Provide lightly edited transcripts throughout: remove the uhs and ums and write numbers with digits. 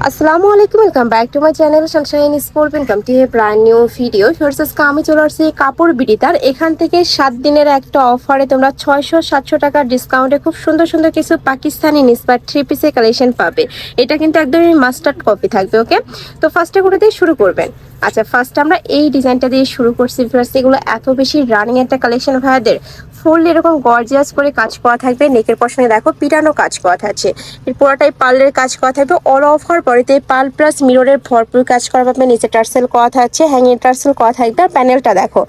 আসসালামু আলাইকুম, welcome back to my channel Sunshine sport welcome to A brand new video. আজকে আমি চলে আসছি কাপড় বিডিতার। এখান থেকে 7 দিনের একটা অফারে তোমরা 600-700 টাকার ডিসকাউন্টে খুব সুন্দর সুন্দর কিছু পাকিস্তানি নিসবাট 3 পিসের কালেকশন পাবে। এটা কিন্তু একদমই মাস্টার্ড কপি থাকবে। ওকে, তো ফার্স্টে করে দিয়ে শুরু করবেন। আচ্ছা, ফার্স্ট আমরা এই ডিজাইনটা দিয়ে শুরু করছি। ফার্স্ট এগুলো এত বেশি রানিং একটা কালেকশন ভাইয়াদের, ফুল এরকম গর্জিয়াস করে কাজ করা থাকবে। নেকের পশনে দেখো পিটানো কাজ করা থাকছে, এর পুরোটাই পার্লের কাজ করা থাকবে। অল ওভার বডিতে পার্ল প্লাস মিররের ভরপুর কাজ করা পাবে। নিচে টার্সেল করা থাকছে, হ্যাঙ্গিং টার্সেল করা থাকবে। আর প্যানেলটা দেখো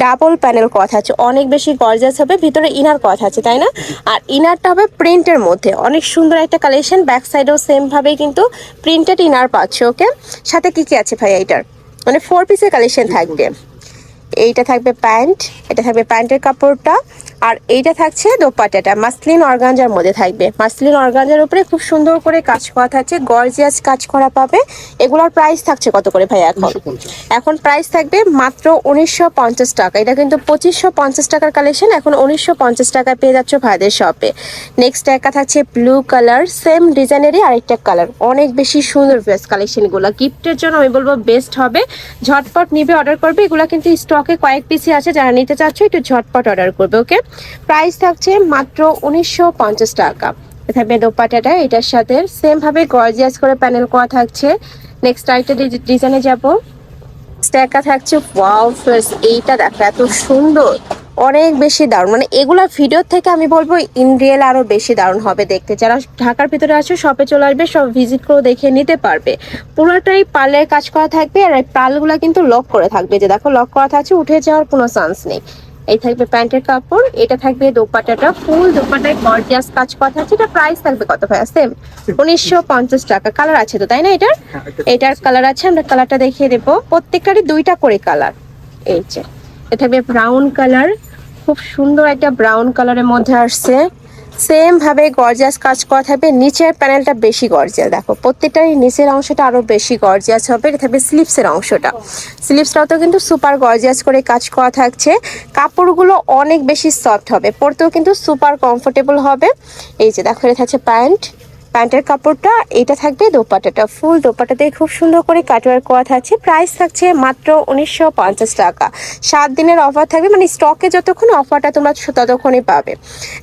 ডাবল প্যানেল করা থাকছে, অনেক বেশি গর্জিয়াস হবে। ভিতরে ইনার করা থাকছে, তাই না? আর ইনারটা হবে প্রিন্টের মধ্যে, অনেক সুন্দর একটা কালেকশন। ব্যাক সাইডেও সেম ভাবে কিন্তু প্রিন্টেড ইনার পাচ্ছে। ওকে, সাথে কি কি আছে ভাই? এইটার মানে 4 পিসের কালেকশন থাকবে। এইটা থাকবে প্যান্ট, এটা থাকবে প্যান্টের কাপড়টা, আর এইটা থাকছে দোপাট্টাটা মাসলিন অর্গানজার মধ্যে থাকবে। মাসলিন অর্গানজার উপরে খুব সুন্দর করে কাজ করা থাকছে, গর্জিয়াস কাজ করা পাবে। এগুলোর প্রাইস থাকছে কত করে ভাই? এখন প্রাইস থাকবে মাত্র 1950 টাকা। এটা কিন্তু 2550 টাকার কালেকশন, এখন 1950 টাকায় পেয়ে যাচ্ছ ভাইদের শপে। নেক্সট একটা থাকছে ব্লু কালার, সেম ডিজাইনেরই আরেকটা কালার। অনেক বেশি সুন্দর বেস্ট কালেকশনগুলো, গিফটের জন্য আমি বলবো বেস্ট হবে। ঝটপট নিবে, অর্ডার করবে। এগুলো কিন্তু স্টকে কয়েক পিসই আছে, যারা নিতে চাচ্ছ একটু ঝটপট অর্ডার করবে। ওকে, প্রাইস থাকছে মাত্র 1950 টাকা। থাকবে দোপাট্টাটা, এটার সাথে সেম ভাবে গর্জিয়াস করে প্যানেল করা থাকছে। নেক্সট আরেকটা ডিজাইনে যাব। স্ট্যাকা থাকছে ওয়াও ফ্রেন্ডস, এইটা দেখো এত সুন্দর, অনেক বেশি দারুণ। মানে এগুলা ভিডিও থেকে আমি বলবো ইন রিয়েল আরো বেশি দারুণ হবে দেখতে। যারা ঢাকার ভিতরে আছো শপে চলে আসবে, সব ভিজিট করে দেখে নিতে পারবে। পুরোটাই পার্লের কাজ করা থাকবে, আর এই পার্লগুলা কিন্তু লক করে থাকবে। যে দেখো লক করা থাকছে, উঠে যাওয়ার কোনো চান্স নেই। এই থাকবে প্যান্টের কাপড়, এটা থাকবে দোপাট্টাটা, ফুল দোপাট্টায় গর্জিয়াস কাজ করা থাকছে। এটা প্রাইস থাকবে কত ভাই? সেম 1950 টাকা। কালার আছে তো, তাই না? এটার কালার আছে, আমরা কালারটা দেখিয়ে দেবো। প্রত্যেকটারই 2টা করে কালার। এই যে এটা থাকবে ব্রাউন কালার, খুব সুন্দর একটা ব্রাউন কালারের মধ্যে আসছে। সেম ভাবে গর্জিয়াস কাজ করা থাকবে। নিচের প্যানেলটা বেশি গর্জিয়াস, দেখো প্রত্যেকটারই নিচের অংশটা আরো বেশি গর্জিয়াস হবে। এটা থাকবে স্লিপসের অংশটা, স্লিপসটাও তো কিন্তু সুপার গর্জিয়াস করে কাজ করা থাকছে। কাপড়গুলো অনেক বেশি সফট হবে, পরতেও কিন্তু সুপার কমফোর্টেবল হবে। এই যে দেখো এটা থাকছে প্যান্ট, প্যান্টের কাপড়টা। এটা থাকবে দোপাট্টাটা, ফুল দোপাট্টাতে খুব সুন্দর করে কাটওয়ার্ক করা থাকছে। প্রাইস থাকছে মাত্র 1950 টাকা। 7 দিনের অফার থাকবে, মানে স্টকে যতক্ষণ অফারটা তোমরা ততক্ষণই পাবে।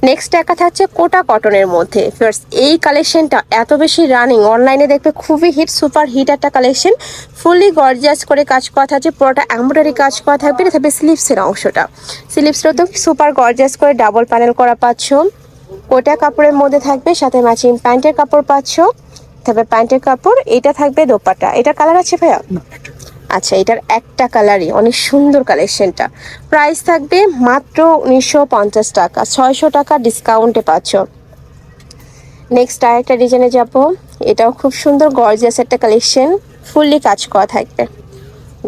নেক্সট একটা থাকছে কোটা কটনের মধ্যে। ফার্স্ট এই কালেকশনটা এত বেশি রানিং, অনলাইনে দেখবে খুবই হিট, সুপার হিট একটা কালেকশন। ফুললি গর্জিয়াস করে কাজ করা থাকছে, পুরোটা এমব্রয়ডারি কাজ করা থাকবে। এটা থাকবে স্লিভসের অংশটা, স্লিভসটাও তো সুপার গর্জিয়াস করে ডাবল প্যানেল করা পাচ্ছ। কোটা কাপড়ের মধ্যে থাকবে, সাথে ম্যাচিং প্যান্টের কাপড় পাচ্ছ। তবে প্যান্টের কাপড়, এটা থাকবে দোপাট্টা। এটা কালার আছে ভাইয়া? আচ্ছা, এটার একটা কালারই, অনেক সুন্দর কালেকশনটা। প্রাইস থাকবে মাত্র 1950 টাকা, 600 টাকা ডিসকাউন্টে পাচ্ছ। নেক্সট আরেকটা ডিজাইনে যাব। এটাও খুব সুন্দর গর্জিয়াস একটা কালেকশন, ফুললি কাজ করা থাকবে।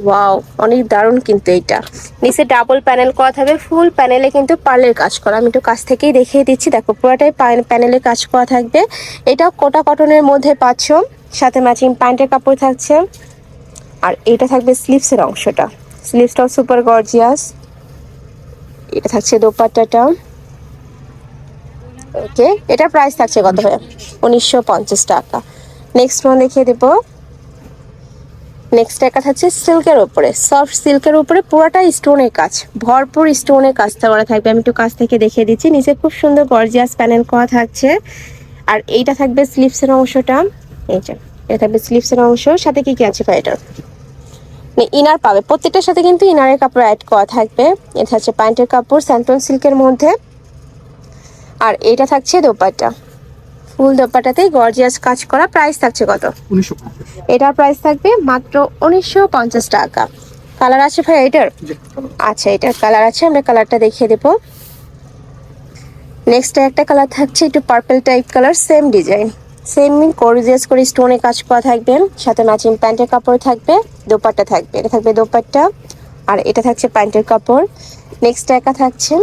ওয়াও, অনেক দারুণ কিন্তু। এইটা নিচে ডাবল প্যানেল করা থাকবে, ফুল প্যানেলে কিন্তু পার্লের কাজ করা। আমি একটু কাছ থেকেই দেখিয়ে দিচ্ছি, দেখো পুরোটাই প্যানেলে কাজ করা থাকবে। এটাও কোটা কটনের মধ্যে পাচ্ছ, সাথে ম্যাচিং প্যান্টের কাপড় থাকছে। আর এটা থাকবে স্লিভসের অংশটা, স্লিভসটাও সুপার গর্জিয়াস। এটা থাকছে দোপাট্টাটা। ওকে, এটা প্রাইস থাকছে কত ভাইয়া? 1950 টাকা। নেক্সট ওয়ান দেখিয়ে দেবো। নেক্সট একটা থাকছে সিল্কের উপরে, সফট সিল্কের উপরে পুরোটা স্টোনের কাজ, ভরপুর স্টোনের কাজটা করা থাকবে। আমি একটু কাছ থেকে দেখিয়ে দিচ্ছি। নিচে খুব সুন্দর গর্জিয়াস প্যানেল করা থাকছে। আর এইটা থাকবে স্লিভসের অংশটা। এটা থাকবে স্লিভসের অংশ, সাথে কি কি আছে ভাই? এটার ইনার পাবে, প্রত্যেকটার সাথে কিন্তু ইনারের কাপড় অ্যাড করা থাকবে। এটা হচ্ছে প্যান্টের কাপড় স্যান্টন সিল্কের মধ্যে। আর এটা থাকছে দোপাট্টা, ফুল দোপাট্টাতেই গর্জিয়াস কাজ করা। প্রাইস থাকছে কত? 1950। এটার প্রাইস থাকবে মাত্র 1950 টাকা। কালার আছে ভাই এটার? আচ্ছা, এটার কালার আছে, আমরা কালারটা দেখিয়ে দেবো। নেক্সট একটা কালার থাকছে একটু purple type colour, same design, same gorgeous করে স্টোনে কাজ করা থাকবে। সাথে ম্যাচিং প্যান্টের কাপড় থাকবে, দোপাট্টা থাকবে। এটা থাকবে দোপাট্টা, আর এটা থাকছে প্যান্টের কাপড়। নেক্সট একা থাকছে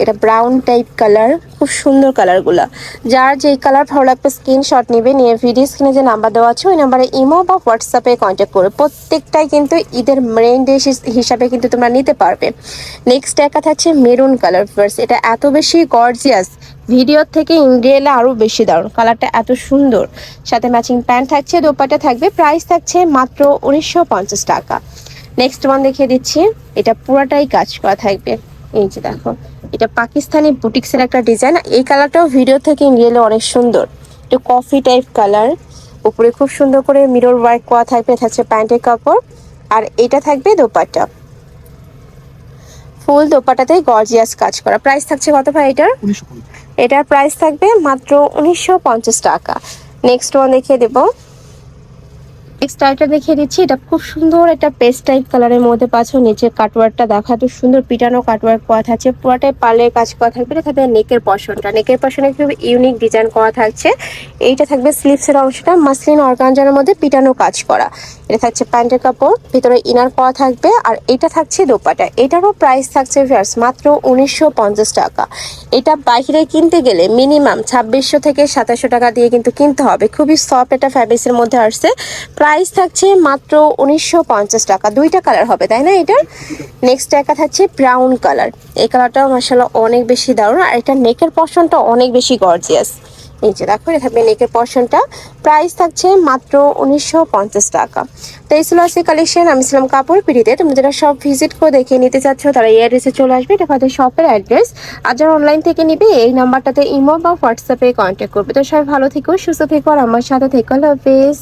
এটা ব্রাউন টাইপ কালার, খুব সুন্দর কালারগুলা। যার যেই কালার ভালো লাগবে স্ক্রিনশট নেবে, নিয়ে ভিডিও স্ক্রিনে যে নাম্বার দেওয়া আছে ওই নাম্বারে ইমো বা হোয়াটসঅ্যাপে কন্ট্যাক্ট করবে। প্রত্যেকটাই কিন্তু ঈদের মেইন ড্রেস হিসাবে কিন্তু তোমরা নিতে পারবে। নেক্সট একা থাকছে মেরুন কালার। ফার্স্ট এটা এত বেশি গর্জিয়াস, ভিডিও থেকে ইন রিয়েলে আরো বেশি দারুণ, কালারটা এত সুন্দর। সাথে ম্যাচিং প্যান্ট থাকছে, দোপাট্টা থাকবে, প্রাইস থাকছে মাত্র 1950 টাকা। নেক্সট ওয়ান দেখিয়ে দিচ্ছি, এটা পুরাটাই কাজ করা থাকবে। এই যে দেখো, এটা পাকিস্তানি বুটিক্সের একটা ডিজাইন। এই কালারটাও ভিডিও থেকে ইন রিয়েলে অনেক সুন্দর, একটু কফি টাইপ কালার। উপরে খুব সুন্দর করে মিরর ওয়ার্ক করা থাকবে, থাকছে প্যান্টের কাপড়। আর এটা থাকবে দোপাট্টা, ফুল দোপাট্টাতে গর্জিয়াস কাজ করা। প্রাইস থাকছে কত ভাই এটার? এটার প্রাইস থাকবে মাত্র 1950 টাকা। নেক্সট ওয়ান দেখিয়ে দেবো, নেক্সট আইটা দেখিয়ে দিচ্ছি। এটা খুব সুন্দর একটা পেস্ট টাইপ কালারের মধ্যে পাচ্ছ। নিচে কাটওয়ার্কটা দেখা এত সুন্দর, পিটানো কাটওয়ার্ক করা থাকছে, পুরোটাই পার্লের কাজ করা থাকবে। এটা থাকবে নেকের পশনটা, নেকের পশনে খুব ইউনিক ডিজাইন করা থাকছে। এইটা থাকবে স্লিভসের অংশটা মাসলিন অর্গানজার মধ্যে পিটানো কাজ করা। এটা থাকছে প্যান্টের কাপড়, ভিতরে ইনার করা থাকবে। আর এটা থাকছে দোপাট্টা, এটারও প্রাইস থাকছে ভিউয়ার্স মাত্র 1950 টাকা। এটা বাইরে কিনতে গেলে মিনিমাম 2600 থেকে 2700 টাকা দিয়ে কিন্তু কিনতে হবে। খুবই সফট একটা ফ্যাব্রিক্সের মধ্যে আসছে। প্রাইস থাকছে মাত্র 1950 টাকা। দুইটা কালার হবে তাই না এটার? নেক্সট একটা থাকছে ব্রাউন কালার। এই কালারটাও মাশাআল্লাহ অনেক বেশি দারুণ। আর এটা নেকের পশনটা অনেক বেশি গর্জিয়াস। এই যে দেখো, এটা থাকবে নেকের পশনটা, প্রাইস থাকছে মাত্র 1950 টাকা। তো এই ছিল আজকে কালেকশন। আমি ছিলাম কাপড় পিড়িতে। তুমি যারা সব ভিজিট করে দেখে নিতে চাচ্ছ তারা এই অ্যাড্রেসে চলে আসবে, এটা আমাদের শপের অ্যাড্রেস। আর যারা অনলাইন থেকে নিবে এই নাম্বারটাতে ইমো বা হোয়াটসঅ্যাপে কন্ট্যাক্ট করবে। তো সবাই ভালো থেকো, সুস্থ থেকো, আর আমার সাথে থেকো। আল্লাহ হাফেজ।